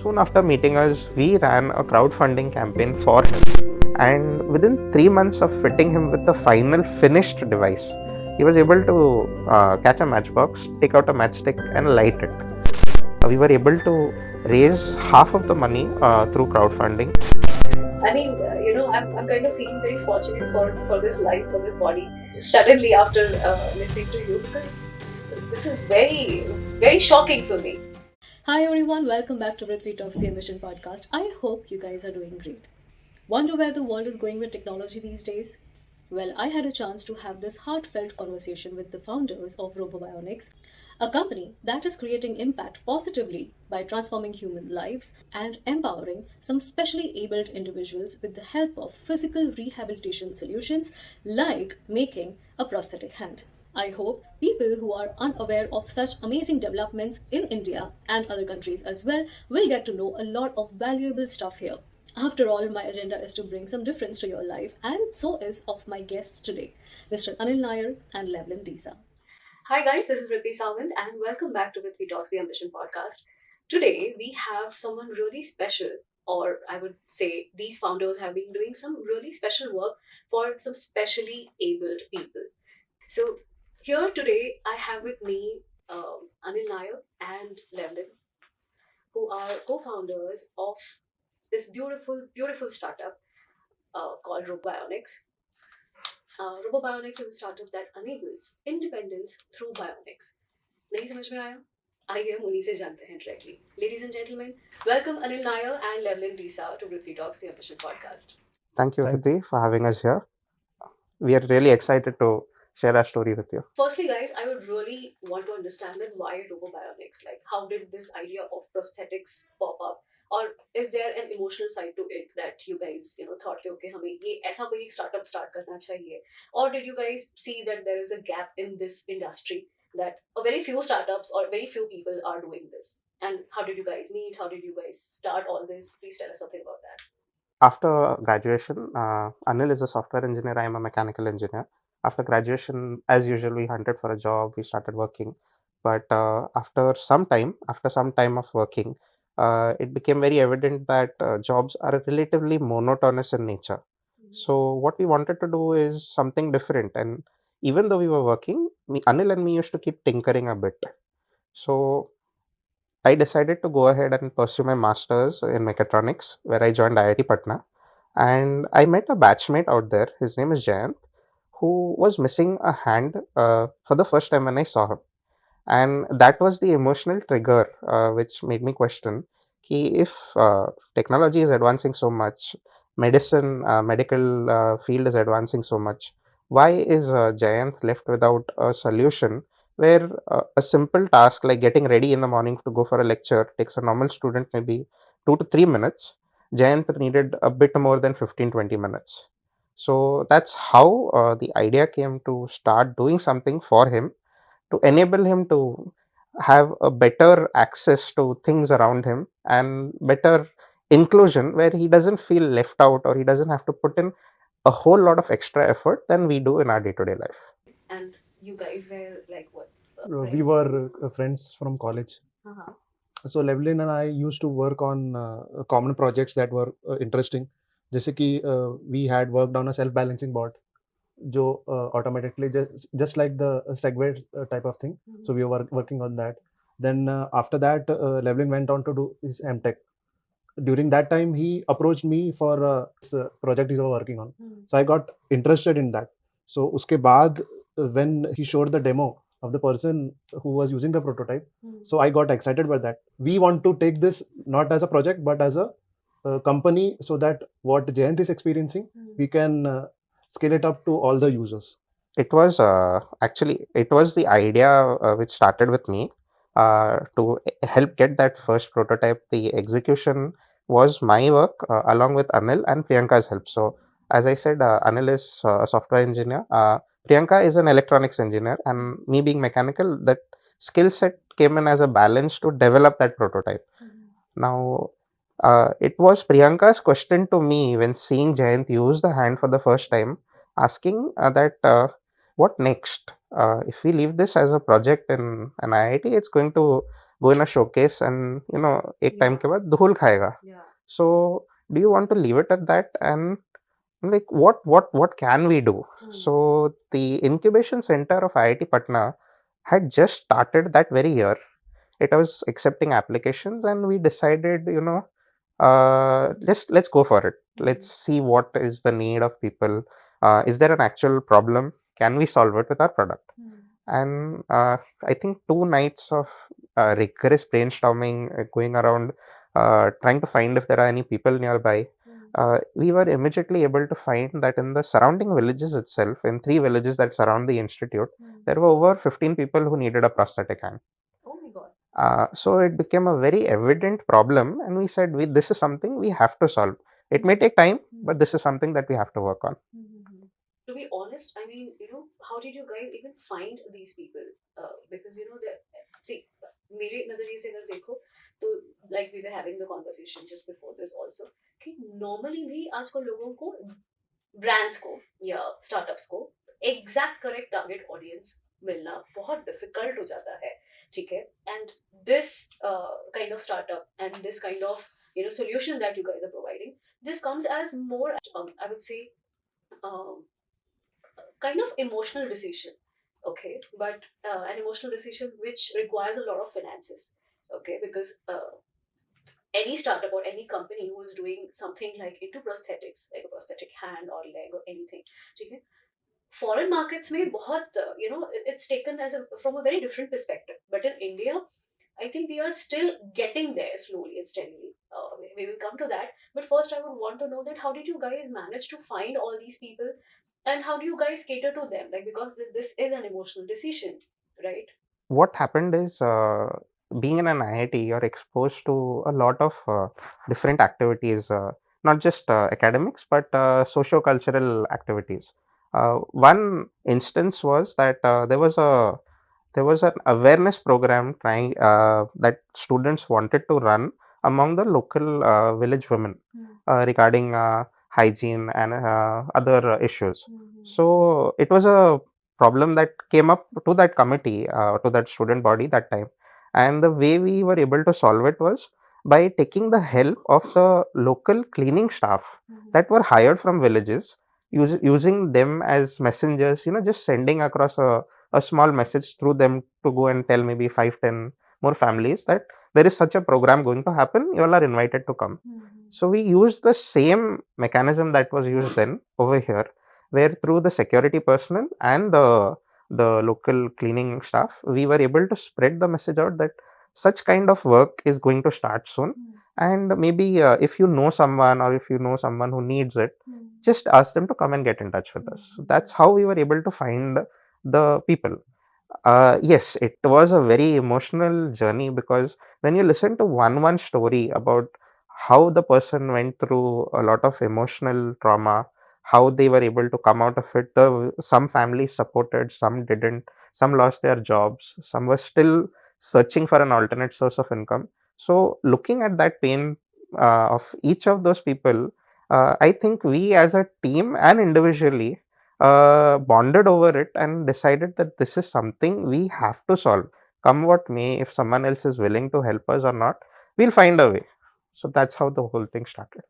Soon after meeting us, we ran a crowdfunding campaign for him. And within 3 months of fitting him with the final finished device, he was able to catch a matchbox, take out a matchstick, and light it. We were able to raise half of the money through crowdfunding. I mean, I'm kind of feeling very fortunate for this life, for this body, suddenly after listening to you, because this is very, very shocking for me. Hi everyone, welcome back to Vritvi Talks Ep.19 podcast. I hope you guys are doing great. Wonder where the world is going with technology these days? Well, I had a chance to have this heartfelt conversation with the founders of ROBOBIONICS, a company that is creating impact positively by transforming human lives and empowering some specially abled individuals with the help of physical rehabilitation solutions like making a prosthetic hand. I hope people who are unaware of such amazing developments in India and other countries as well will get to know a lot of valuable stuff here. After all, my agenda is to bring some difference to your life, and so is of my guests today, Mr. Anil Nair and Lewellyn Dsa. Hi guys, this is Vritvi Sawant, and welcome back to Vritvi Talks podcast. Today we have someone really special, or I would say these founders have been doing some really special work for some specially abled people. So here today I have with me Anil Nair and Lewellyn, who are co-founders of this beautiful, beautiful startup called ROBOBIONICS. ROBOBIONICS is a startup that enables independence through bionics. नहीं समझ में आया? आइए हम उन्हीं से जानते हैं directly. Ladies and gentlemen, welcome Anil Nair and Lewellyn Dsa to Vritvi Talks, the official podcast. Thank you, Vritvi, for having us here. We are really excited to share our story with you. Firstly, guys, I would really want to understand that why ROBOBIONICS? Like, how did this idea of prosthetics pop up? Or is there an emotional side to it that you guys, thought कि okay, हमें ये ऐसा कोई एक startup start करना चाहिए? Or did you guys see that there is a gap in this industry that a very few startups or very few people are doing this? And how did you guys meet? How did you guys start all this? Please tell us something about that. After graduation, Anil is a software engineer. I am a mechanical engineer. After graduation, as usual, we hunted for a job. We started working. But after some time of working, it became very evident that jobs are relatively monotonous in nature. So what we wanted to do is something different. And even though we were working, Anil and me used to keep tinkering a bit. So I decided to go ahead and pursue my master's in mechatronics, where I joined IIT Patna. And I met a batchmate out there. His name is Jayant, who was missing a hand for the first time when I saw him. And that was the emotional trigger which made me question ki if technology is advancing so much, medical field is advancing so much, why is Jayant left without a solution where a simple task like getting ready in the morning to go for a lecture takes a normal student maybe 2 to 3 minutes. Jayant needed a bit more than 15-20 minutes. So that's how the idea came to start doing something for him to enable him to have a better access to things around him and better inclusion where he doesn't feel left out or he doesn't have to put in a whole lot of extra effort than we do in our day-to-day life. And you guys were like what? We were friends from college. Uh-huh. So Lewellyn and I used to work on common projects that were interesting. जैसे कि we had worked on a self-balancing board जो automatically just like the Segway type of thing. So we were working on that. Then after that, Lewellyn went on to do his MTech. During that time, he approached me for this project he was working on. So I got interested in that. So उसके बाद when he showed the demo of the person who was using the prototype, so I got excited by that. We want to take this not as a project but as a company, so that what Jayant is experiencing, we can scale it up to all the users. It was the idea which started with me to help get that first prototype. The execution was my work along with Anil and Priyanka's help. So as I said, Anil is a software engineer. Priyanka is an electronics engineer, and me being mechanical, that skill set came in as a balance to develop that prototype. Now, it was Priyanka's question to me when seeing Jayant use the hand for the first time, asking that what next? if we leave this as a project in an IIT, it's going to go in a showcase and एक time के बाद धूल खाएगा. So do you want to leave it at that? And like what can we do? So the incubation center of IIT Patna had just started that very year. It was accepting applications, and we decided, let's go for it. Let's see what is the need of people. Is there an actual problem? Can we solve it with our product? And I think 2 nights of rigorous brainstorming, going around, trying to find if there are any people nearby. We were immediately able to find that in the surrounding villages itself, in 3 villages that surround the institute, there were over 15 people who needed a prosthetic hand. Oh my god. So it became a very evident problem, and we said, this is something we have to solve. It may take time, but this is something that we have to work on. To be honest, I mean, how did you guys even find these people? Because see, मेरे नजरिए से अगर देखो तो like we were having the conversation just before this also कि normally भी आजकल लोगों को brands को या startups को exact correct target audience मिलना बहुत difficult हो जाता है, ठीक है? And this kind of startup and this kind of solution that you guys are providing, this comes as more I would say kind of emotional decision, okay, but an emotional decision which requires a lot of finances, okay, because any startup or any company who is doing something like into prosthetics, like a prosthetic hand or leg or anything, okay, foreign markets में बहुत it's taken as from a very different perspective, but in India I think we are still getting there slowly and steadily. We will come to that, but first I would want to know that how did you guys manage to find all these people, and how do you guys cater to them, like, because this is an emotional decision, right? What happened is, being in an IIT, you're exposed to a lot of different activities, not just academics, but socio-cultural activities. One instance was that there was an awareness program trying that students wanted to run among the local village women regarding hygiene and other issues. So it was a problem that came up to that committee, to that student body that time. And the way we were able to solve it was by taking the help of the local cleaning staff that were hired from villages, using them as messengers, just sending across a small message through them to go and tell maybe 5-10 more families that there is such a program going to happen, you all are invited to come. So we used the same mechanism that was used then over here, where through the security personnel and the local cleaning staff, we were able to spread the message out that such kind of work is going to start soon. And maybe if you know someone, or if you know someone who needs it, just ask them to come and get in touch with us. So that's how we were able to find the people. Yes, it was a very emotional journey, because when you listen to one story about how the person went through a lot of emotional trauma, how they were able to come out of it, some families supported, some didn't, some lost their jobs, some were still searching for an alternate source of income. So looking at that pain of each of those people, I think we as a team and individually bonded over it and decided that this is something we have to solve. Come what may, if someone else is willing to help us or not, we'll find a way. So that's how the whole thing started.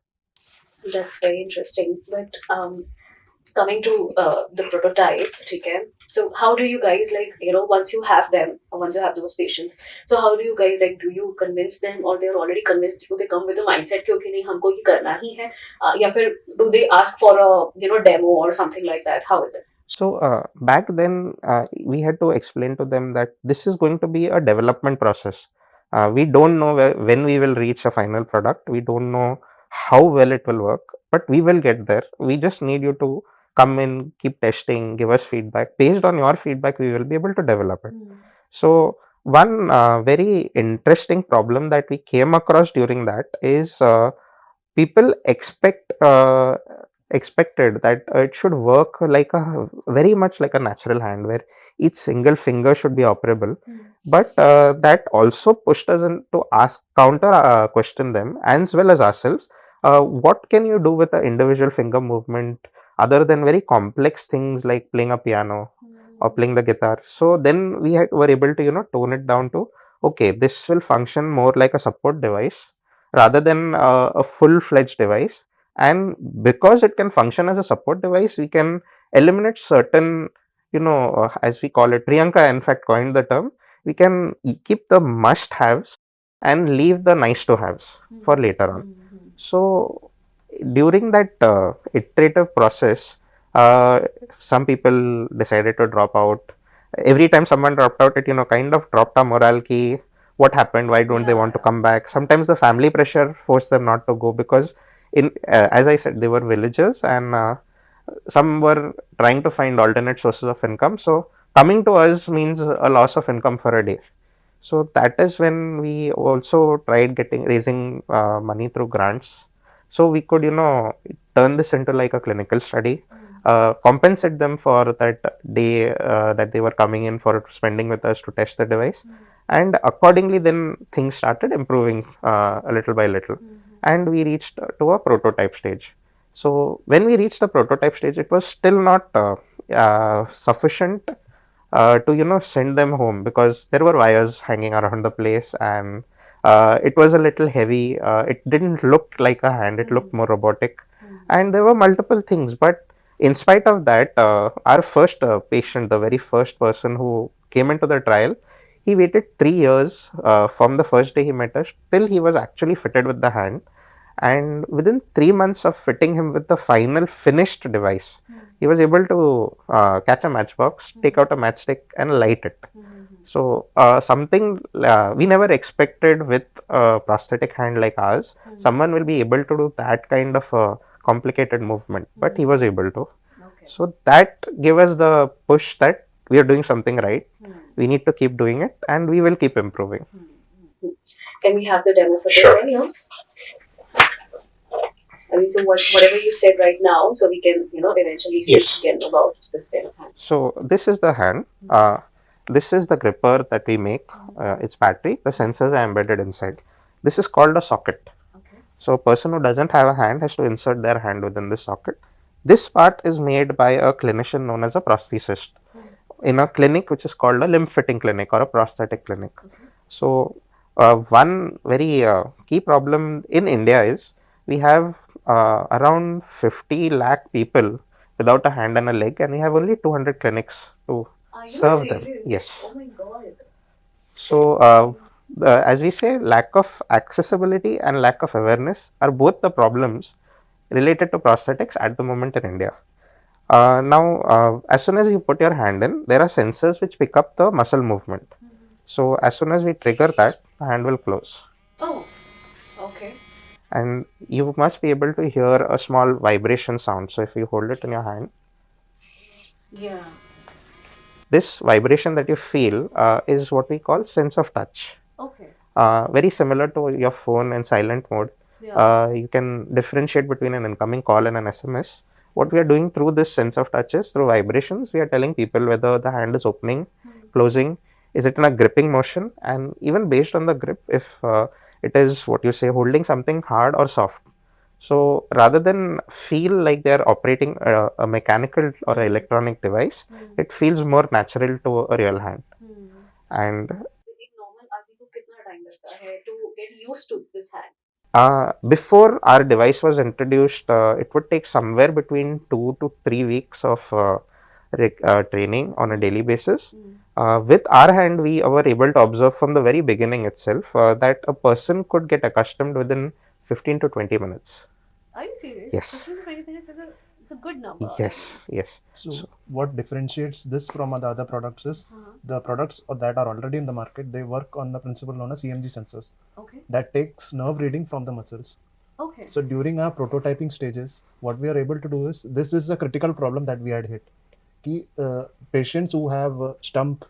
That's very interesting. But coming to the prototype, okay, so how do you guys, like, once you have them, or once you have those patients, so how do you guys, like, do you convince them, or they're already convinced, do they come with a mindset कि okay नहीं हमको ये करना ही है, या फिर do they ask for a demo or something like that? How is it? So back then, we had to explain to them that this is going to be a development process. We don't know when we will reach a final product. We don't know how well it will work, but we will get there. We just need you to come in, keep testing, give us feedback. Based on your feedback, we will be able to develop it. So one very interesting problem that we came across during that is people expected that it should work like very much like a natural hand, where each single finger should be operable. But that also pushed us in to question them, as well as ourselves, what can you do with the individual finger movement other than very complex things like playing a piano or playing the guitar. So then we were able to tone it down to, okay, this will function more like a support device rather than a full-fledged device. And because it can function as a support device, we can eliminate certain, as we call it, Priyanka in fact coined the term, we can keep the must-haves and leave the nice-to-haves for later on. So during that iterative process, some people decided to drop out. Every time someone dropped out, it kind of dropped our morale ki what happened, why don't they want to come back. Sometimes the family pressure forced them not to go, because as I said, they were villagers, and some were trying to find alternate sources of income. So coming to us means a loss of income for a day. So that is when we also tried raising money through grants, so we could turn this into like a clinical study, compensate them for that day that they were coming in for spending with us to test the device, and accordingly then things started improving a little by little, and we reached to a prototype stage. So when we reached the prototype stage, it was still not sufficient to send them home, because there were wires hanging around the place, and it was a little heavy. It didn't look like a hand, it looked more robotic, and there were multiple things. But in spite of that, our first patient, the very first person who came into the trial, he waited 3 years from the first day he met us till he was actually fitted with the hand. And within 3 months of fitting him with the final finished device, he was able to catch a matchbox, take out a matchstick, and light it. So something we never expected with a prosthetic hand like ours. Someone will be able to do that kind of a complicated movement, but he was able to. So that gave us the push that we are doing something right. We need to keep doing it, and we will keep improving. Can we have the demo for this? Sure. I mean, so whatever you said right now, so we can, eventually speak again about this kind of hand. So this is the hand. This is the gripper that we make. It's battery. The sensors are embedded inside. This is called a socket. So a person who doesn't have a hand has to insert their hand within this socket. This part is made by a clinician known as a prosthesist in a clinic which is called a limb fitting clinic or a prosthetic clinic. So one very key problem in India is we have around 50 lakh people without a hand and a leg, and we have only 200 clinics to serve them. Yes. Oh my God. So as we say, lack of accessibility and lack of awareness are both the problems related to prosthetics at the moment in India. Now, as soon as you put your hand in, there are sensors which pick up the muscle movement. So as soon as we trigger that, the hand will close. Oh, okay. And you must be able to hear a small vibration sound. So if you hold it in your hand, yeah, this vibration that you feel is what we call sense of touch. Okay. Very similar to your phone in silent mode. You can differentiate between an incoming call and an SMS. What we are doing through this sense of touch is through vibrations, we are telling people whether the hand is opening, closing, is it in a gripping motion, and even based on the grip, if it is what you say, holding something hard or soft. So rather than feel like they are operating a mechanical or an electronic device, it feels more natural to a real hand. And एक normal आदमी को कितना time लगता है to get used to this hand? before our device was introduced, it would take somewhere between 2 to 3 weeks of training on a daily basis. With our hand, we were able to observe from the very beginning itself that a person could get accustomed within 15 to 20 minutes. Are you serious? Yes. 15 to 20 minutes is a good number. Yes, yes. So what differentiates this from the other products is the products that are already in the market, they work on the principle known as EMG sensors. Okay. That takes nerve reading from the muscles. Okay. So during our prototyping stages, what we are able to do is, this is a critical problem that we had hit. Ki, patients who have stump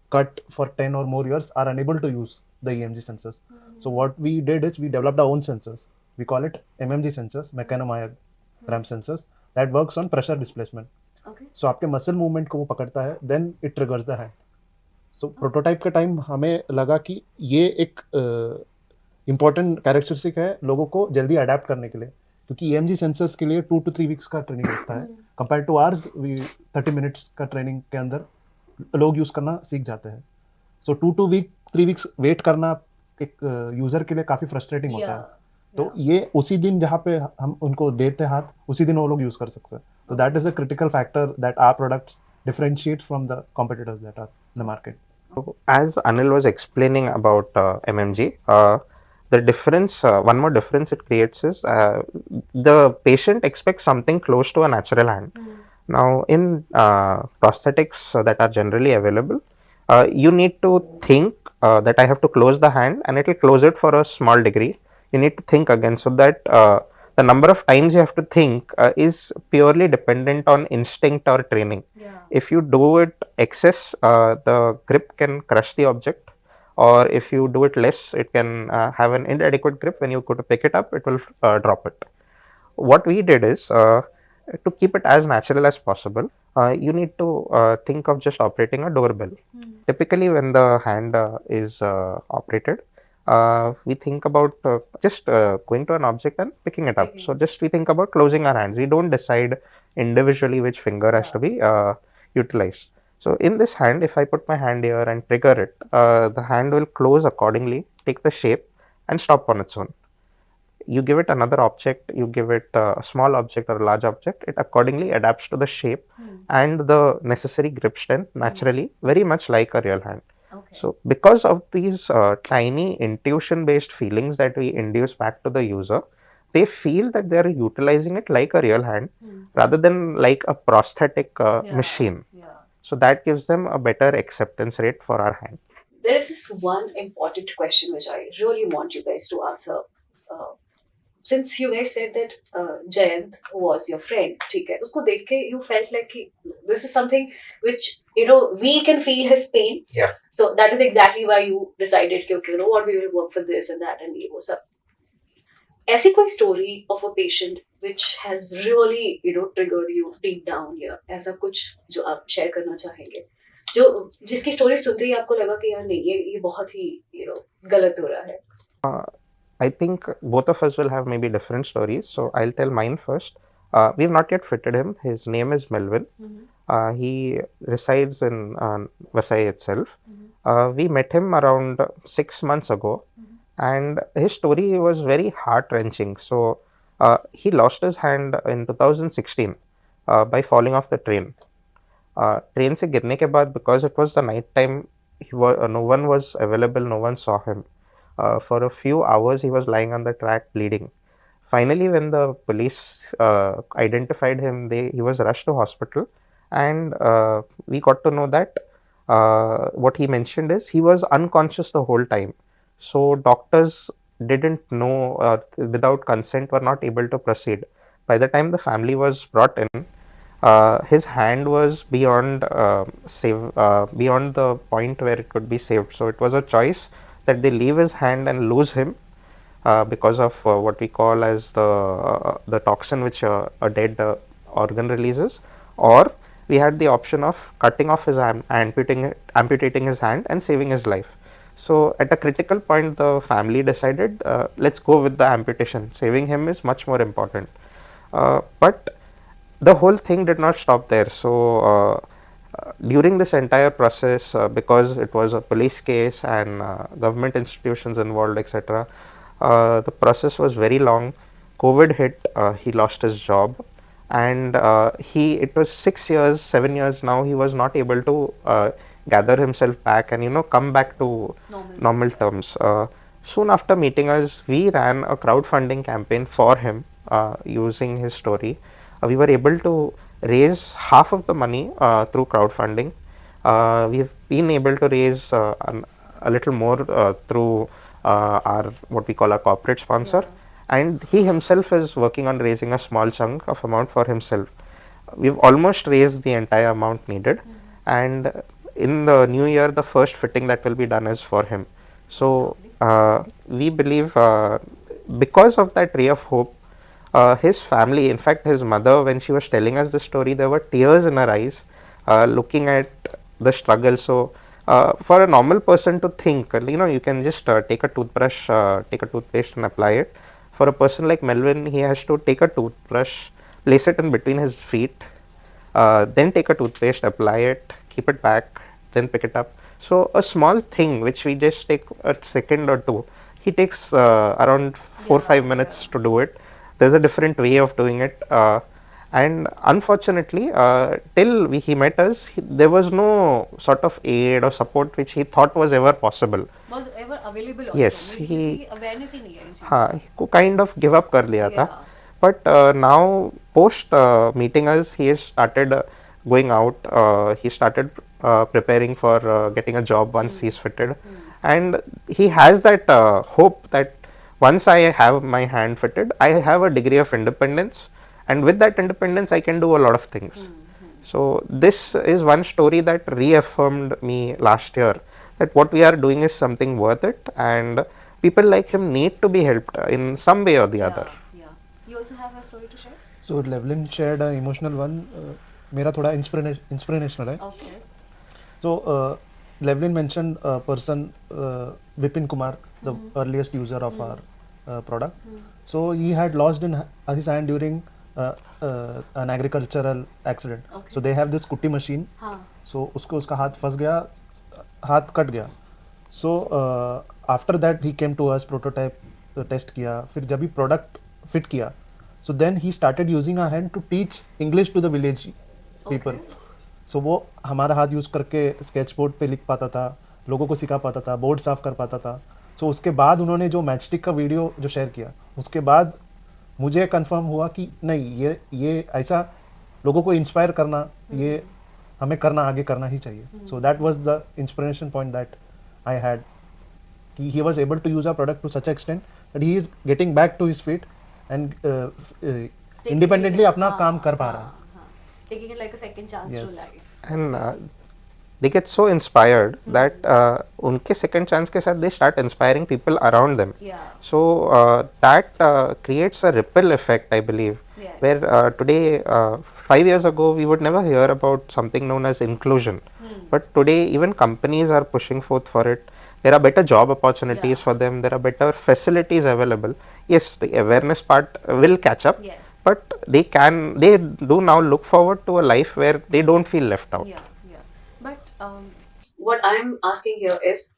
cut for 10 or more years are unable to use the EMG sensors. So what we did is we developed our own sensors. We call it MMG sensors, mechanomyogram sensors, that works on pressure displacement. Okay. So आपके muscle movement को वो पकड़ता है, then it triggers the hand. So prototype के time हमें लगा कि ये एक important characteristic है लोगों को जल्दी adapt करने के लिए, क्योंकि EMG सेंसर्स के लिए 2 to 3 वीक्स का ट्रेनिंग लगता है, कंपेयर टू आवर्स 30 मिनट्स का ट्रेनिंग के अंदर लोग यूज़ करना सीख जाते हैं. सो 3 वीक्स वेट करना एक यूज़र के लिए काफ़ी फ्रस्ट्रेटिंग होता है. तो ये उसी दिन जहाँ पे हम उनको देते हाथ, उसी दिन वो लोग यूज़ कर सकते हैं. तो that is a critical factor that our products differentiate from the competitors that are in the market. As Anil was explaining about MMG, the difference, one more difference it creates is the patient expects something close to a natural hand. Now, in prosthetics that are generally available, you need to think that I have to close the hand and it will close it for a small degree. You need to think again, so that the number of times you have to think is purely dependent on instinct or training. If you do it excess, the grip can crush the object, or if you do it less, it can have an inadequate grip. When you go to pick it up, it will drop it. What we did is, to keep it as natural as possible, you need to think of just operating a doorbell. Typically, when the hand is operated, we think about just going to an object and picking it up. So just we think about closing our hands. We don't decide individually which finger has to be utilized. So in this hand, if I put my hand here and trigger it, the hand will close accordingly, take the shape and stop on its own. You give it another object, you give it a small object or a large object, it accordingly adapts to the shape and the necessary grip strength naturally, very much like a real hand. So because of these tiny intuition based feelings that we induce back to the user, they feel that they are utilizing it like a real hand rather than like a prosthetic machine. So that gives them a better acceptance rate for our hand. There is this one important question which I really want you guys to answer. Since you guys said that Jayant was your friend, ठीक है, उसको देख के you felt like this is something which we can feel his pain. Yeah. So that is exactly why you decided कि okay, what, we will work for this and that and ये वो सब. ऐसी कोई story of a patient which has really triggered you deep down here, ऐसा कुछ जो आप share करना चाहेंगे, जो जिसकी story सुनते ही आपको लगा कि यार नहीं ये बहुत ही गलत हो रहा है. I think both of us will have maybe different stories, so I'll tell mine first. We have not yet fitted him. His name is Melvin. He resides in Vasai itself. We met him around 6 months ago, and his story was very heart-wrenching. So he lost his hand in 2016 by falling off the train. Train से गिरने के बाद, because it was the night time, no one was available, no one saw him. For a few hours he was lying on the track bleeding. Finally, when the police identified him, he was rushed to hospital, and we got to know that what he mentioned is he was unconscious the whole time. So doctors didn't know, without consent were not able to proceed. By the time the family was brought in, his hand was beyond beyond the point where it could be saved. So it was a choice that they leave his hand and lose him because of what we call as the toxin which a dead organ releases, or we had the option of cutting off his hand, amputating his hand and saving his life. So at a critical point, the family decided, let's go with the amputation. Saving him is much more important. But the whole thing did not stop there. So during this entire process, because it was a police case and government institutions involved, etc., the process was very long. COVID hit, he lost his job, and it was 7 years now, he was not able to gather himself back and come back to normal terms. Soon after meeting us, we ran a crowdfunding campaign for him using his story. We were able to raise half of the money through crowdfunding. We've been able to raise a little more through our what we call a corporate sponsor, and he himself is working on raising a small chunk of amount for himself. We've almost raised the entire amount needed, and in the new year, the first fitting that will be done is for him. So we believe because of that ray of hope, his family, in fact his mother, when she was telling us the story, there were tears in her eyes looking at the struggle. So for a normal person to think, you can just take a toothbrush, take a toothpaste and apply it. For a person like Melvin, he has to take a toothbrush, place it in between his feet, then take a toothpaste, apply it, keep it back, then pick it up. So a small thing which we just take a second or two, he takes around 4 or 5 minutes to do it. There's a different way of doing it. And unfortunately, till he met us, there was no sort of aid or support which he thought was ever possible. Was ever available also. Yes, Maybe he awareness ही नहीं है इन चीज़ों हाँ को kind of give up कर लिया था. Yeah. But now post meeting us, he has started going out. He started preparing for getting a job once he's fitted, and he has that hope that once I have my hand fitted, I have a degree of independence, and with that independence, I can do a lot of things. So this is one story that reaffirmed me last year that what we are doing is something worth it, and people like him need to be helped in some way or the other. Yeah. You also have a story to share? So Lewellyn shared an emotional one. मेरा थोड़ा inspirational है. Okay. So Lewellyn mentioned a person, Vipin Kumar, the earliest user of our product. So he had lost his hand during an agricultural accident. Okay. So they have this कुट्टी machine. हाँ. So उसका हाथ फंस गया, हाथ cut गया. So after that he came to us, prototype test किया, फिर जब भी product fit किया, so then he started using our hand to teach English to the village people. So वो हमारा हाथ यूज़ करके स्केच बोर्ड पे लिख पाता था, लोगों को सिखा पाता था, बोर्ड साफ कर पाता था. So उसके बाद उन्होंने जो मैचस्टिक का वीडियो जो शेयर किया, उसके बाद मुझे कंफर्म हुआ कि नहीं, ये ऐसा लोगों को इंस्पायर करना, ये हमें करना, आगे करना ही चाहिए. So that was the inspiration point that I had. He was able to use our product to such extent that he is getting back to his feet and independently अपना काम कर पा रहा है. Taking it like a second chance to Yes. life. And they get so inspired that उनके second chance के साथ they start inspiring people around them. Yeah. So that creates a ripple effect, I believe, Yes. where today, 5 years ago, we would never hear about something known as inclusion. But today, even companies are pushing forth for it. There are better job opportunities Yeah. for them. There are better facilities available. Yes, the awareness part will catch up. Yes. But they do now look forward to a life where they don't feel left out. Yeah. But What I'm asking here is,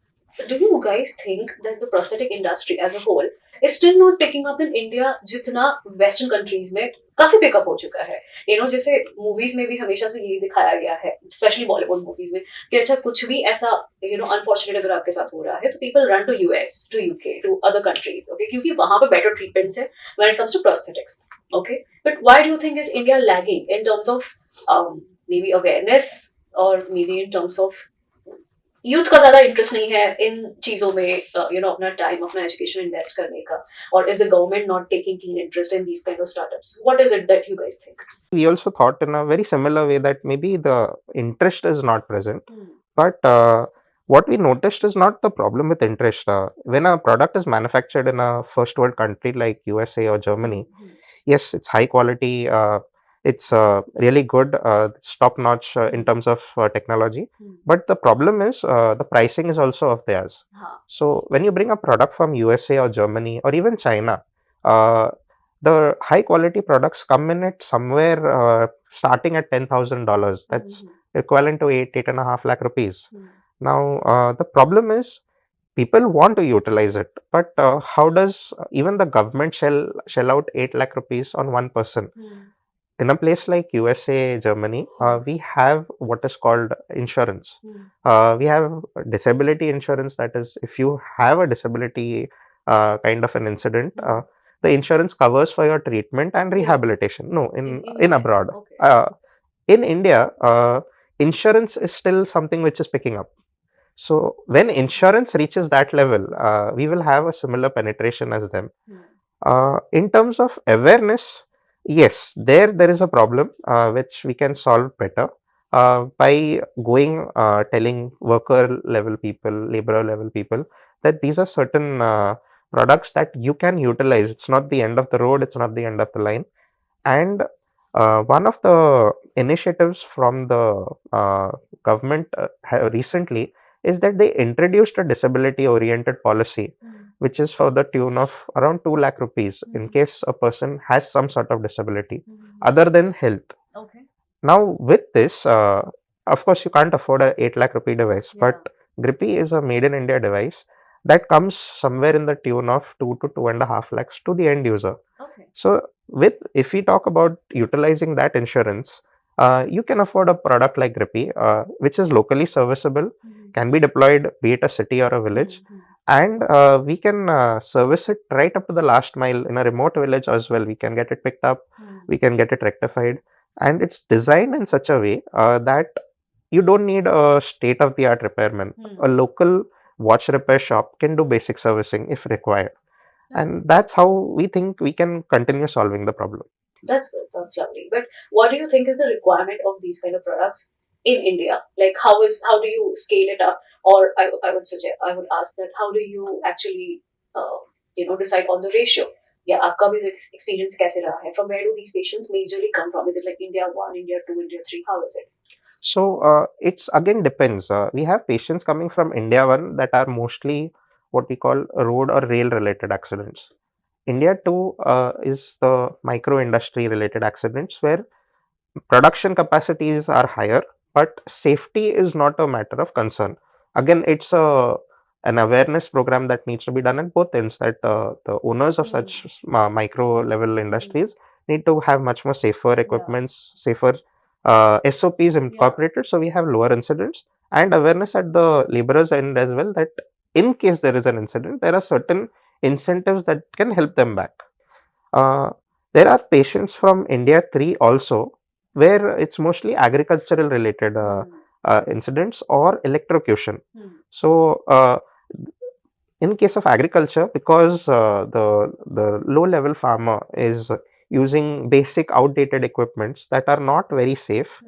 do you guys think that the prosthetic industry as a whole is still not picking up in India जितना Western countries में काफी pickup हो चुका है? जैसे movies में भी हमेशा से यही दिखाया गया है, स्पेशली बॉलीवुड मूवीज में, कि अच्छा कुछ भी ऐसा अनफॉर्चुनेट अगर आपके साथ हो रहा है तो people run to US, to UK, to other countries, okay, क्योंकि वहां पे बेटर ट्रीटमेंट्स है when it comes to prosthetics. Okay, but why do you think is India lagging in terms of maybe awareness और maybe in terms of youth का ज्यादा interest नहीं है इन चीजों में, अपना टाइम, अपना एजुकेशन इन्वेस्ट करने का, और is the government not taking keen interest in these kind of startups? What is it that you guys think? We also thought in a very similar way that maybe the interest is not present. But what we noticed is not the problem with interest. When a product is manufactured in a first world country like USA or Germany, yes, it's high quality. It's really good. It's top notch in terms of technology. But the problem is the pricing is also of theirs. So when you bring a product from USA or Germany or even China, the high quality products come in at somewhere starting at $10,000. That's equivalent to 8.5 lakh rupees. Now the problem is people want to utilize it, but how does even the government shell out 8 lakh rupees on one person? In a place like USA, Germany, we have what is called insurance. We have disability insurance. That is, if you have a disability kind of an incident, the insurance covers for your treatment and rehabilitation. No, in abroad. Okay. In India, insurance is still something which is picking up. So when insurance reaches that level, we will have a similar penetration as them. In terms of awareness, yes, there is a problem which we can solve better by going telling worker level people, laborer level people that these are certain products that you can utilize. It's not the end of the road. It's not the end of the line. And one of the initiatives from the government recently is that they introduced a disability oriented policy, which is for the tune of around 2 lakh rupees in case a person has some sort of disability other than health. Okay. Now, with this, of course, you can't afford a 8 lakh rupee device, Yeah. but Grippy is a made in India device that comes somewhere in the tune of 2 to 2.5 lakhs to the end user. Okay. So, if we talk about utilizing that insurance, you can afford a product like Grippy, which is locally serviceable, can be deployed, be it a city or a village, and we can service it right up to the last mile in a remote village as well. We can get it picked up, we can get it rectified, and it's designed in such a way that you don't need a state of the art repairman. A local watch repair shop can do basic servicing if required, and that's how we think we can continue solving the problem. That's good. That's lovely. But what do you think is the requirement of these kind of products in India? Like, how do you scale it up? Or I would ask that how do you actually decide on the ratio? Yeah, आपका भी experience कैसे रहा है? From where do these patients majorly come from? Is it like India 1, India 2, India 3? How is it? So it's again depends. We have patients coming from India 1 that are mostly what we call road or rail related accidents. India 2 is the micro industry related accidents where production capacities are higher, but safety is not a matter of concern. Again, it's an awareness program that needs to be done at both ends, that the owners of such micro level industries need to have much more safer equipments, safer SOPs incorporated, so we have lower incidents, and awareness at the laborers end as well, that in case there is an incident, there are certain incentives that can help them back. There are patients from India 3 also, where it's mostly agricultural related incidents or electrocution. So, in case of agriculture, because the low level farmer is using basic outdated equipments that are not very safe,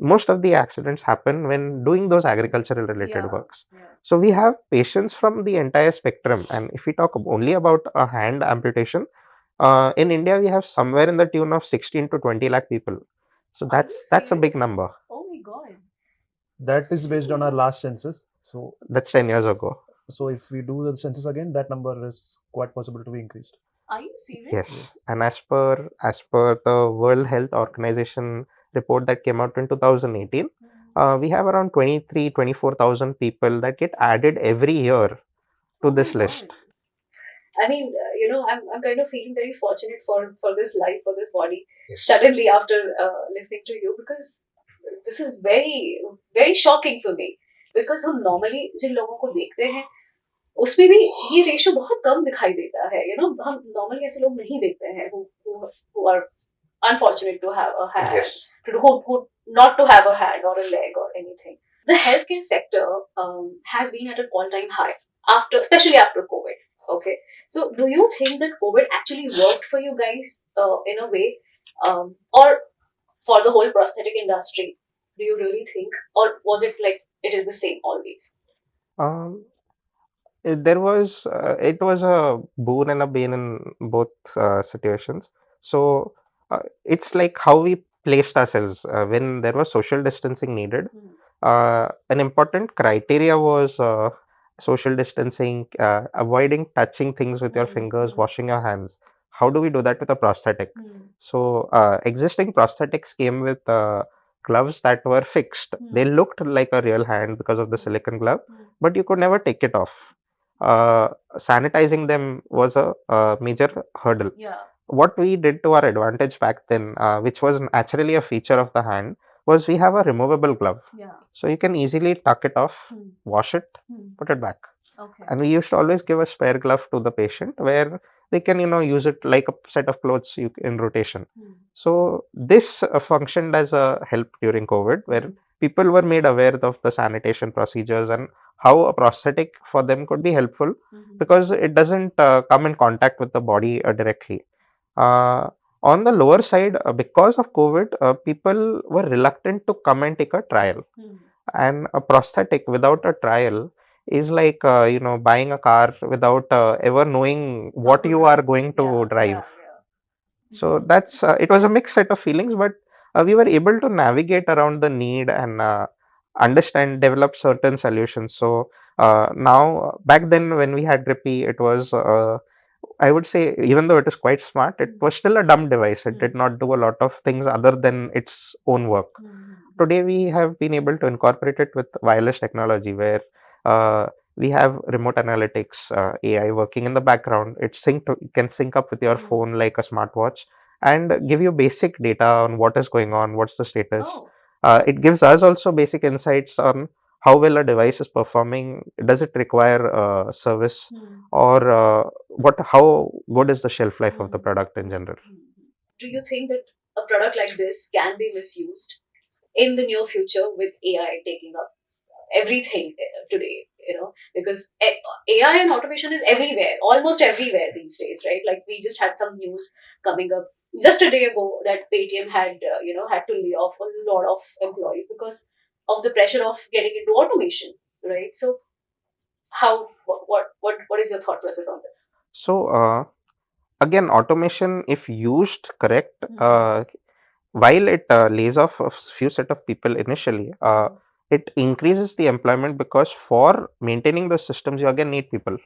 most of the accidents happen when doing those agricultural related works. So we have patients from the entire spectrum, and if we talk only about a hand amputation, in India we have somewhere in the tune of 16 to 20 lakh people. So that's a big number. Oh my god. That is based on our last census. So That's 10 years ago. so if we do the census again, that number is quite possible to be increased. Are you serious? Yes, and as per the World Health Organization report that came out in 2018, we have around 24,000 people that get added every year to this list. I mean, I'm kind of feeling very fortunate for this life, for this body, suddenly after listening to you, because this is very, very shocking for me. Because हम normally जिन लोगों को देखते हैं उसमें भी ये ratio बहुत कम दिखाई देता है, हम normally ऐसे लोग नहीं देखते हैं who are unfortunate to have a hand, who not to have a hand or a leg or anything. The healthcare sector has been at an all-time high especially after COVID. Okay, so do you think that COVID actually worked for you guys in a way, or for the whole prosthetic industry? Do you really think, or was it like it is the same always? It was a boon and a bane in both situations. So it's like how we placed ourselves when there was social distancing needed. An important criteria was social distancing, avoiding touching things with your fingers, washing your hands. How do we do that with a prosthetic? So existing prosthetics came with gloves that were fixed. They looked like a real hand because of the silicone glove, but you could never take it off. Sanitizing them was a major hurdle. What we did to our advantage back then, which was naturally a feature of the hand, was we have a removable glove. So you can easily tuck it off, wash it, put it back. And we used to always give a spare glove to the patient where they can, use it like a set of clothes in rotation. So this functioned as a help during COVID, where people were made aware of the sanitation procedures and how a prosthetic for them could be helpful, because it doesn't come in contact with the body directly. On the lower side, because of COVID, people were reluctant to come and take a trial. And a prosthetic without a trial is like, buying a car without ever knowing what you are going to drive. So it was a mixed set of feelings, but we were able to navigate around the need, and understand, develop certain solutions. So now, back then when we had Rippy, it was I would say, even though it is quite smart, it was still a dumb device. It did not do a lot of things other than its own work. Today, we have been able to incorporate it with wireless technology, where we have remote analytics, AI working in the background. It can sync up with your phone like a smartwatch and give you basic data on what is going on, what's the status. Oh. It gives us also basic insights on how well a device is performing. Does it require service, or how good is the shelf life of the product in general? Do you think that a product like this can be misused in the near future with AI taking up everything today? Because AI and automation is everywhere, almost everywhere these days, right? Like, we just had some news coming up just a day ago that Paytm had to lay off a lot of employees because of the pressure of getting into automation, right? So, what is your thought process on this? So, again, automation, if used correct, while it lays off a few set of people initially, it increases the employment, because for maintaining those systems, you again need people.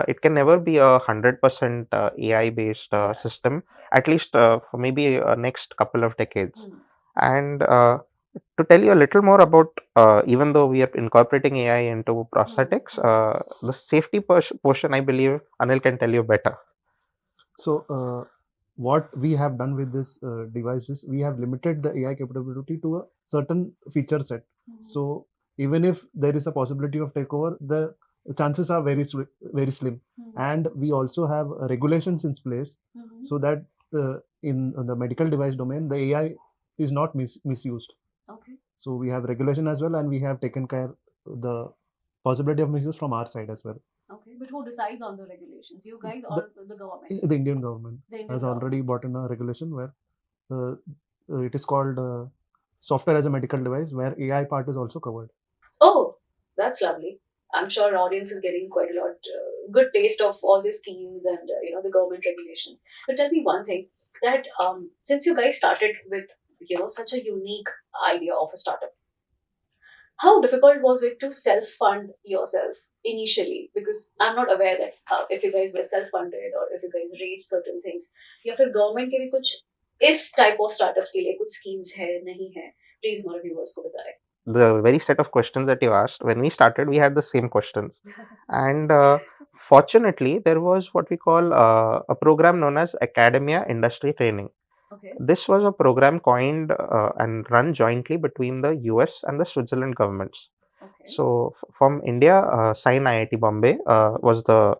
It can never be 100% AI based system, at least for maybe next couple of decades. And to tell you a little more about, even though we are incorporating AI into prosthetics, the safety portion, I believe Anil can tell you better. So what we have done with this device is we have limited the AI capability to a certain feature set. So even if there is a possibility of takeover, the chances are very slim. And we also have regulations in place so that in the medical device domain, the AI is not misused. Okay. So we have regulation as well, and we have taken care the possibility of misuse from our side as well. Okay, but who decides on the regulations? You guys or the government? The Indian government The Indian has government. already brought in a regulation where it is called software as a medical device, where AI part is also covered. Oh, that's lovely. I'm sure our audience is getting quite a lot good taste of all these schemes and the government regulations. But tell me one thing, that since you guys started with such a unique idea of a startup, how difficult was it to self-fund yourself initially? Because I'm not aware that if you guys were self-funded or if you guys raised certain things, या फिर government के भी कुछ इस type of startups के लिए कुछ schemes है नहीं है, प्लीज हमारे व्यूअर्स को बताएं. The very set of questions that you asked, when we started, we had the same questions. And fortunately, there was what we call a program known as Academia Industry Training. Okay. This was a program coined and run jointly between the US and the Switzerland governments. Okay. So from India, Sain IIT Bombay was the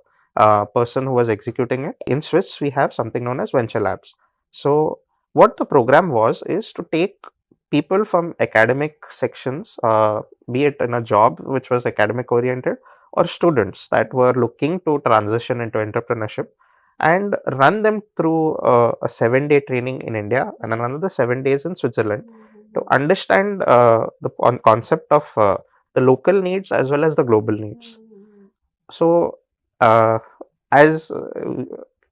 person who was executing it. In Swiss, we have something known as Venture Labs. So what the program was is to take people from academic sections, be it in a job which was academic oriented, or students that were looking to transition into entrepreneurship, and run them through a 7-day training in India and another 7 days in Switzerland to understand the concept of the local needs as well as the global needs. So, as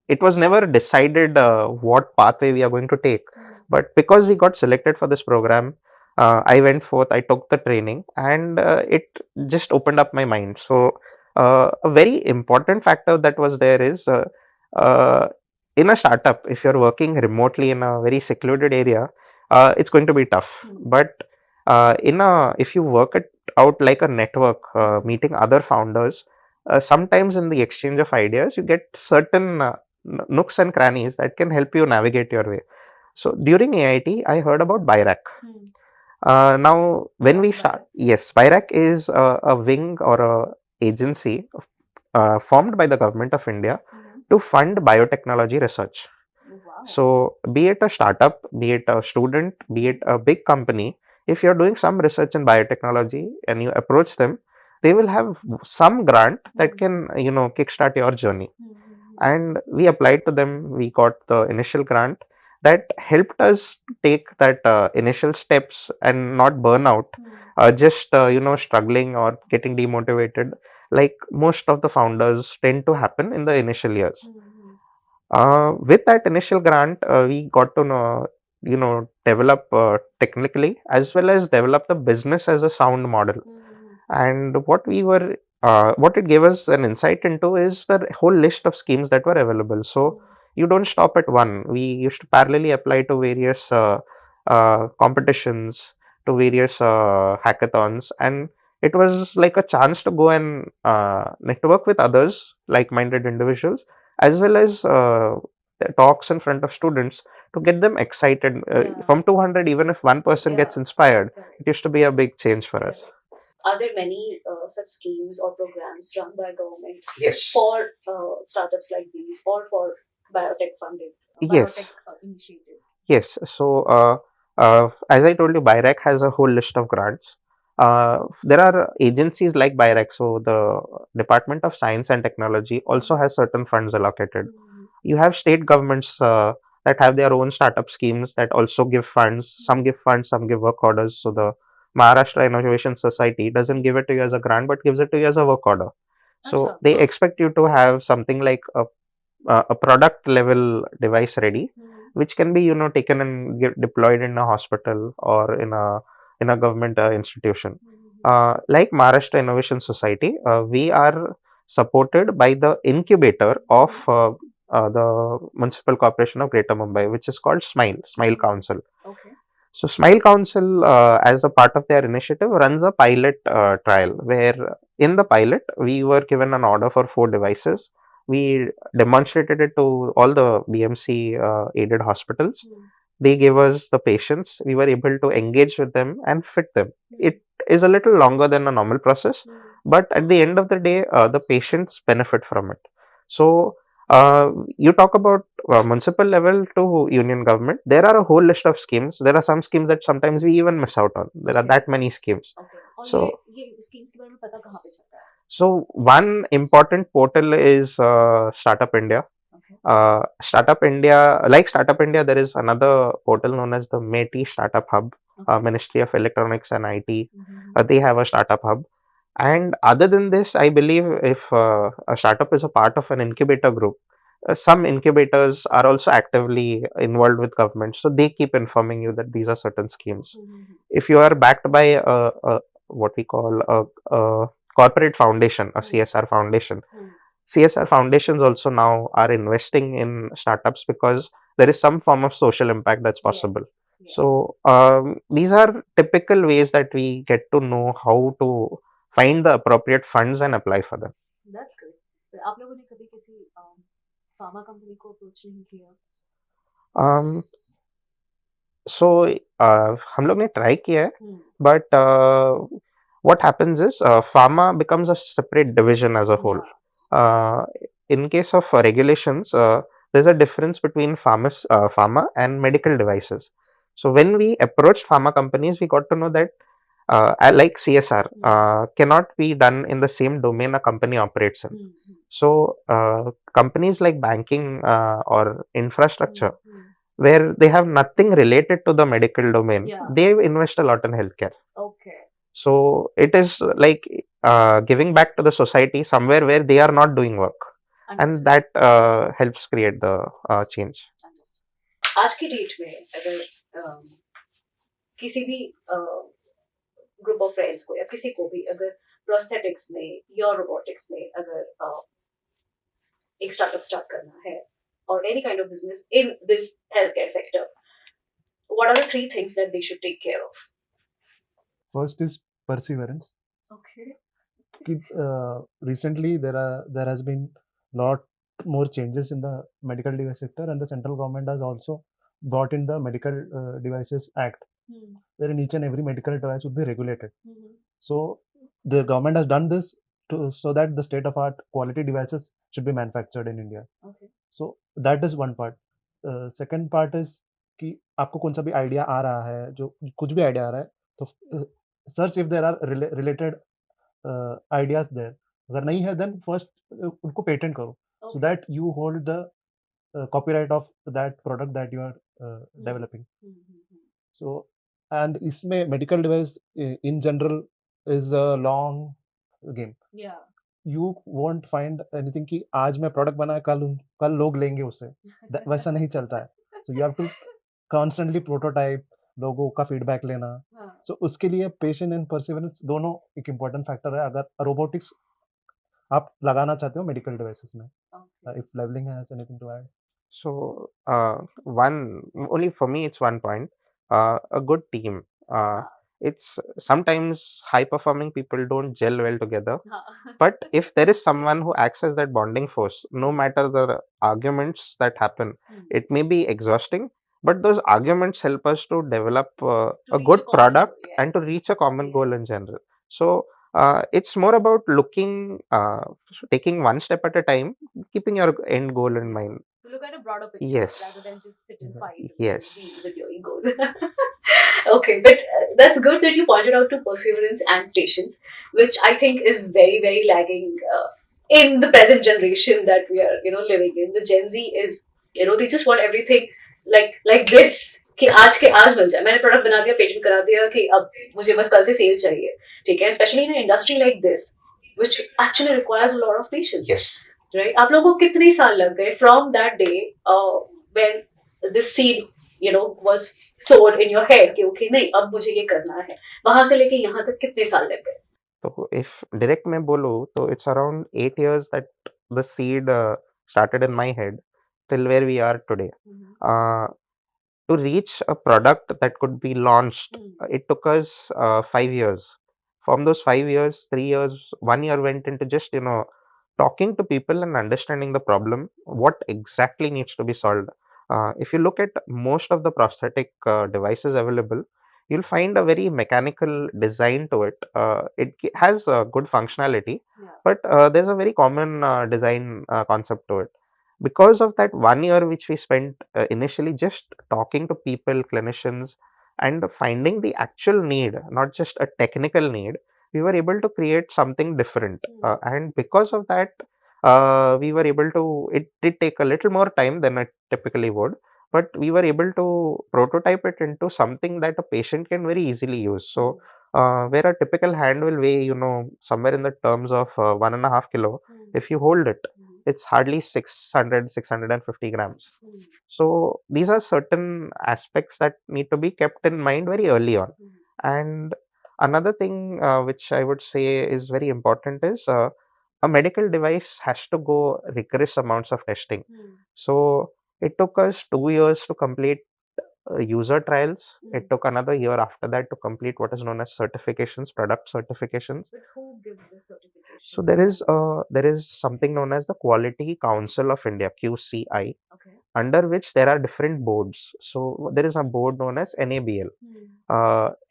it was never decided what pathway we are going to take, but because we got selected for this program, I went forth, I took the training, and it just opened up my mind. So, a very important factor that was there is in a startup, if you're working remotely in a very secluded area, it's going to be tough. But if you work it out like a network, meeting other founders, sometimes in the exchange of ideas, you get certain nooks and crannies that can help you navigate your way. So during AIT, I heard about BIRAC. Now, when we start, yes, BIRAC is a wing or a agency formed by the government of India to fund biotechnology research. Wow. So, be it a startup, be it a student, be it a big company, if you're doing some research in biotechnology and you approach them, they will have some grant that can, kickstart your journey. And we applied to them, we got the initial grant that helped us take that initial steps and not burn out, just, struggling or getting demotivated, like most of the founders tend to happen in the initial years. With that initial grant, we got to know develop technically, as well as develop the business as a sound model. And what it gave us an insight into is the whole list of schemes that were available. So you don't stop at one. We used to parallelly apply to various competitions, to various hackathons, and it was like a chance to go and network with others, like-minded individuals, as well as talks in front of students to get them excited. From 200, even if one person gets inspired, it used to be a big change for us. Are there many such schemes or programs run by government Yes. for startups like these, or for biotech funded? Yes. Initiative. Yes. So, as I told you, BIRAC has a whole list of grants. There are agencies like BIRAC. So, the Department of Science and Technology also has certain funds allocated. You have state governments that have their own startup schemes that also give funds. Some give funds, some give work orders. So, the Maharashtra Innovation Society doesn't give it to you as a grant, but gives it to you as a work order. So, they expect you to have something like a product level device ready, which can be taken and deployed in a hospital or in a government institution. Like Maharashtra Innovation Society, we are supported by the incubator of the Municipal Corporation of Greater Mumbai, which is called Smile Council. Okay. So Smile Council, as a part of their initiative, runs a pilot trial where in the pilot we were given an order for 4 devices. We demonstrated it to all the BMC aided hospitals. They gave us the patients. We were able to engage with them and fit them. It is a little longer than a normal process, but at the end of the day, the patients benefit from it. So you talk about municipal level to union government. There are a whole list of schemes. There are some schemes that sometimes we even miss out on. There are that many schemes. So schemes के बारे में पता कहाँ पे चलता है? So one important portal is Startup India. Startup India, like Startup India, there is another portal known as the METI Startup Hub, Ministry of Electronics and IT. They have a startup hub. And other than this, I believe if a startup is a part of an incubator group, some incubators are also actively involved with government. So they keep informing you that these are certain schemes. If you are backed by what we call a corporate foundation, a CSR foundation, CSR foundations also now are investing in startups because there is some form of social impact that's possible. So these are typical ways that we get to know how to find the appropriate funds and apply for them. That's good. तो आप लोगों ने कभी किसी pharma company को approach नहीं किया? So हम लोग ने ट्राई किया है, but what happens is pharma becomes a separate division as a whole. In case of regulations, there's a difference between pharma and medical devices. So when we approached pharma companies, we got to know that like CSR cannot be done in the same domain a company operates in. So companies like banking or infrastructure, where they have nothing related to the medical domain, they invest a lot in healthcare. Okay. So it is like giving back to the society somewhere where they are not doing work. And that helps create the change. आज की date में अगर किसी भी group of friends को या किसी को भी अगर प्रोस्थेटिक्स में या रोबोटिक्स में अगर एक स्टार्टअप स्टार्ट करना है or any kind of business in this healthcare sector, what are the 3 things that they should take care of? First is perseverance. Okay. Recently there has been lot more changes in the medical device sector, and the central government has also brought in the Medical Devices Act, wherein each and every medical device would be regulated. So the government has done this so that the state of art quality devices should be manufactured in India. Okay. So that is one part. Second part is कि आपको कौन सा भी idea आ रहा है, जो कुछ भी आइडिया आ रहा है, तो search if there are related ideas there. अगर नहीं है देन फर्स्ट उनको पेटेंट करो, so that you hold the copyright of that product that you are developing. So and इसमें medical device in general is a long game. You won't find anything कि आज मैं product बनाया कल लोग लेंगे उसे, वैसा नहीं चलता है. So you have to constantly prototype, लोगों का फीडबैक लेना। हाँ. सो उसके लिए पेशेंस एंड परसिवरेंस दोनों एक इम्पोर्टेंट फैक्टर है अगर रोबोटिक्स आप लगाना चाहते हो मेडिकल डिवाइसेस में। Okay. If levelling has anything to add. So, one only for me, it's one point. A good team. It's sometimes high performing people don't gel well together. हाँ. But if there is someone who acts as that bonding force, no matter the arguments that happen, it may be exhausting, but those arguments help us to develop To a reach good a common product goal, and to yes. reach a common goal in Yes. general. So, it's more about looking, taking one step at a time, keeping your end goal in mind. To look at a broader picture Yes. rather than just sit and Yeah. fight and Yes. deal with your egos. Okay, but that's good that you pointed out to perseverance and patience, which I think is very, very lagging in the present generation that we are, living in. The Gen Z is, they just want everything like this. कि आज के आज मिल जाए, मैंने product बना दिया, patent करा दिया, कि अब मुझे बस कल से सेल चाहिए, ठीक है, specially in industry like this which actually requires a lot of patience. Yes. Right? आप लोगों को कितने साल लग गए from that day when this seed was sowed in your head कि okay नहीं अब मुझे ये करना है, वहां से लेके यहाँ तक कितने साल लग गए? So if direct में बोलो तो it's around 8 years that the seed started in my head till where we are today. To reach a product that could be launched, it took us 5 years. From those 5 years, 3 years, 1 year went into just talking to people and understanding the problem, what exactly needs to be solved. If you look at most of the prosthetic devices available, you'll find a very mechanical design to it. It has good functionality, but there's a very common design concept to it. Because of that 1 year which we spent initially just talking to people, clinicians, and finding the actual need, not just a technical need, we were able to create something different. And because of that, we were able to, it did take a little more time than it typically would, but we were able to prototype it into something that a patient can very easily use. So, where a typical hand will weigh, somewhere in the terms of 1.5 kilo, if you hold it, it's hardly 650 grams. So these are certain aspects that need to be kept in mind very early on. And another thing which I would say is very important is a medical device has to go rigorous amounts of testing. So it took us 2 years to complete user trials. It took another year after that to complete what is known as certifications, product certifications. But who gives the certification? So there is something known as the Quality Council of India, QCI, Okay. under which there are different boards. So there is a board known as NABL.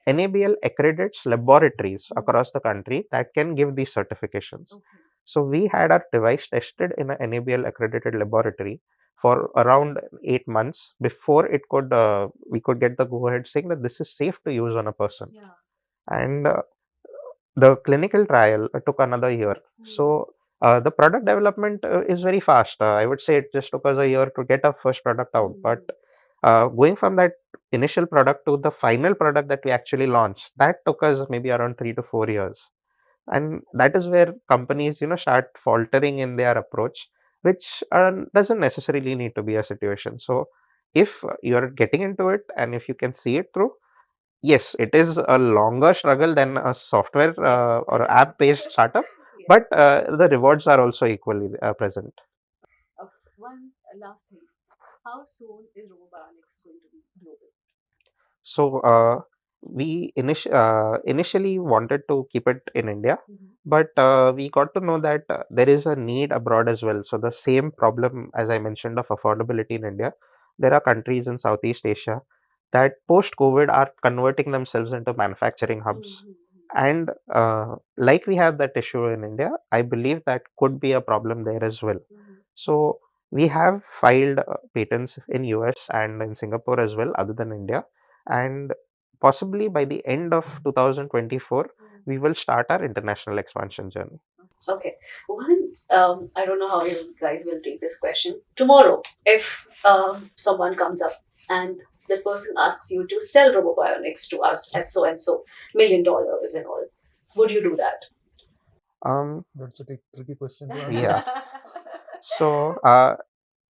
NABL accredits laboratories across the country that can give these certifications. Okay. So we had our device tested in an NABL accredited laboratory for around 8 months before it could we could get the go ahead saying that this is safe to use on a person. Yeah. And the clinical trial took another year. So the product development is very fast. I would say it just took us a year to get our first product out. But going from that initial product to the final product that we actually launched, that took us maybe around 3 to 4 years. And that is where companies, start faltering in their approach, which doesn't necessarily need to be a situation. So if you're getting into it and if you can see it through, yes, it is a longer struggle than a software or app-based startup, but the rewards are also equally present. Okay. One last thing. How soon is ROBOBIONICS going to be global? So we initially wanted to keep it in India, but we got to know that there is a need abroad as well. So the same problem as I mentioned of affordability in India, there are countries in Southeast Asia that post-COVID are converting themselves into manufacturing hubs. And like we have that issue in India, I believe that could be a problem there as well. So we have filed patents in US and in Singapore as well, other than India. And possibly by the end of 2024, we will start our international expansion journey. Okay. One, I don't know how you guys will take this question. Tomorrow, if someone comes up and the person asks you to sell RoboBionics to us at so and so $1 million and all, would you do that? That's a tricky question to answer. Yeah. So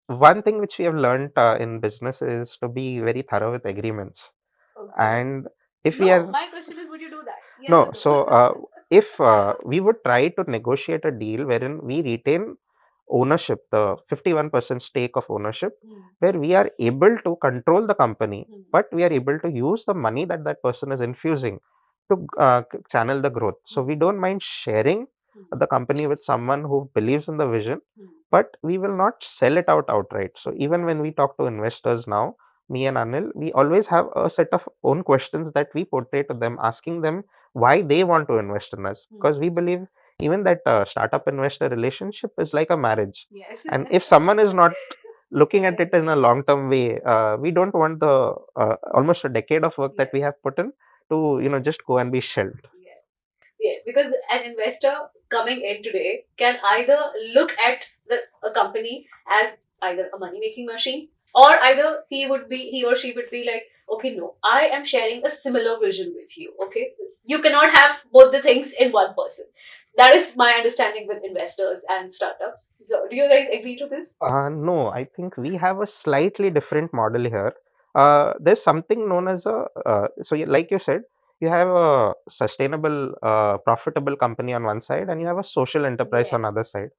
one thing which we have learned in business is to be very thorough with agreements. Okay. And if we are My question is, would you do that? Yes no, or so if we would try to negotiate a deal wherein we retain ownership, the 51% stake of ownership, where we are able to control the company, but we are able to use the money that that person is infusing to channel the growth. So we don't mind sharing the company with someone who believes in the vision, but we will not sell it out outright. So even when we talk to investors now, me and Anil, we always have a set of own questions that we portray to them, asking them why they want to invest in us, because we believe even that startup investor relationship is like a marriage. Yes. And if someone is not looking at it in a long term way, we don't want the almost a decade of work that we have put in to just go and be shelved. Yes. Yes, because an investor coming in today can either look at a company as either a money making machine, or either he or she would be like, okay, no, I am sharing a similar vision with you. Okay, you cannot have both the things in one person. That is my understanding with investors and startups. So, do you guys agree to this? No, I think we have a slightly different model here. There's something known as like you said, you have a sustainable, profitable company on one side, and you have a social enterprise on other Yes. side.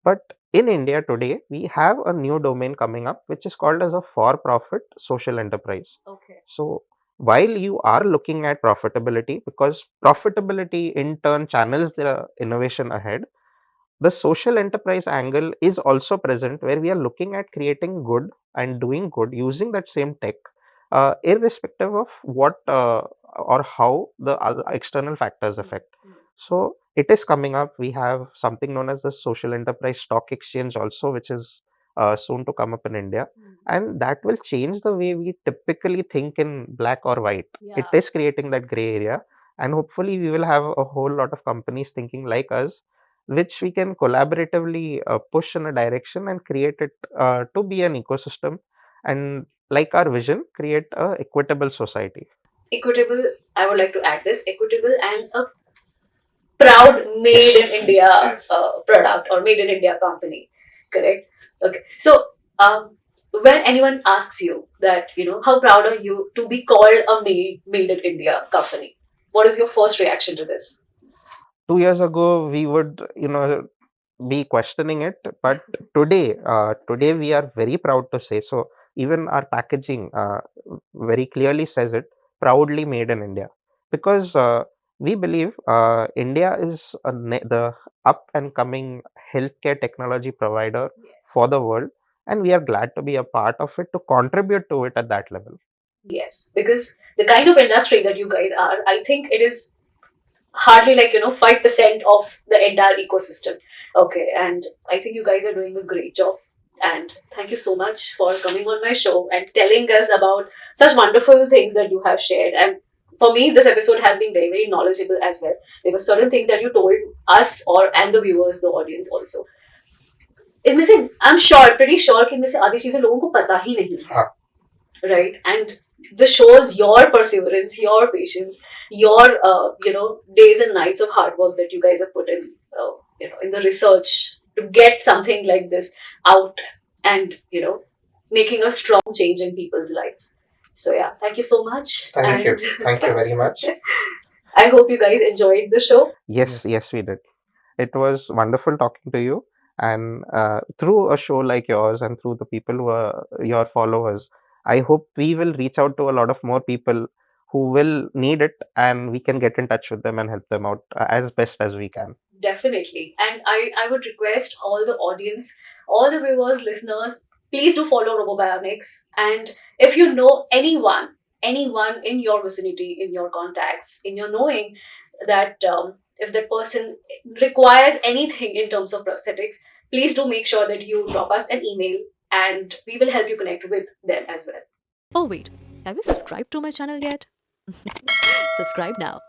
But in India today, we have a new domain coming up, which is called as a for-profit social enterprise. Okay. So while you are looking at profitability, because profitability in turn channels the innovation ahead, the social enterprise angle is also present, where we are looking at creating good and doing good using that same tech, irrespective of what or how the other external factors affect. So it is coming up. We have something known as the social enterprise stock exchange also, which is soon to come up in India, and that will change the way we typically think in black or white. It Yeah. is creating that gray area, and hopefully we will have a whole lot of companies thinking like us, which we can collaboratively push in a direction and create it to be an ecosystem, and like our vision, create a equitable society. Equitable, I would like to add this, equitable and a proud made in India product or made in India company. Correct? Okay. So, when anyone asks you that, how proud are you to be called a made in India company? What is your first reaction to this? 2 years ago, we would, be questioning it, but today we are very proud to say so. Even our packaging very clearly says it, proudly made in India, because we believe India is the up and coming healthcare technology provider for the world, and we are glad to be a part of it, to contribute to it at that level. Yes, because the kind of industry that you guys are, I think it is hardly like 5% of the entire ecosystem. Okay, and I think you guys are doing a great job, and thank you so much for coming on my show and telling us about such wonderful things that you have shared. And for me, this episode has been very, very knowledgeable as well, because certain things that you told us or and the viewers, the audience also, इनमें से I'm sure, pretty sure कि इनमें से आधी चीजें लोगों को पता ही नहीं है, right? And this shows your perseverance, your patience, your days and nights of hard work that you guys have put in, in the research to get something like this out, and making a strong change in people's lives. So yeah, thank you so much. Thank you. Thank you very much. I hope you guys enjoyed the show. Yes, we did. It was wonderful talking to you. And through a show like yours and through the people who are your followers, I hope we will reach out to a lot of more people who will need it, and we can get in touch with them and help them out as best as we can. Definitely. And I would request all the audience, all the viewers, listeners, please do follow RoboBionics. And if you know anyone in your vicinity, in your contacts, in your knowing, that if that person requires anything in terms of prosthetics, please do make sure that you drop us an email, and we will help you connect with them as well. Oh, wait, have you subscribed to my channel yet? Subscribe now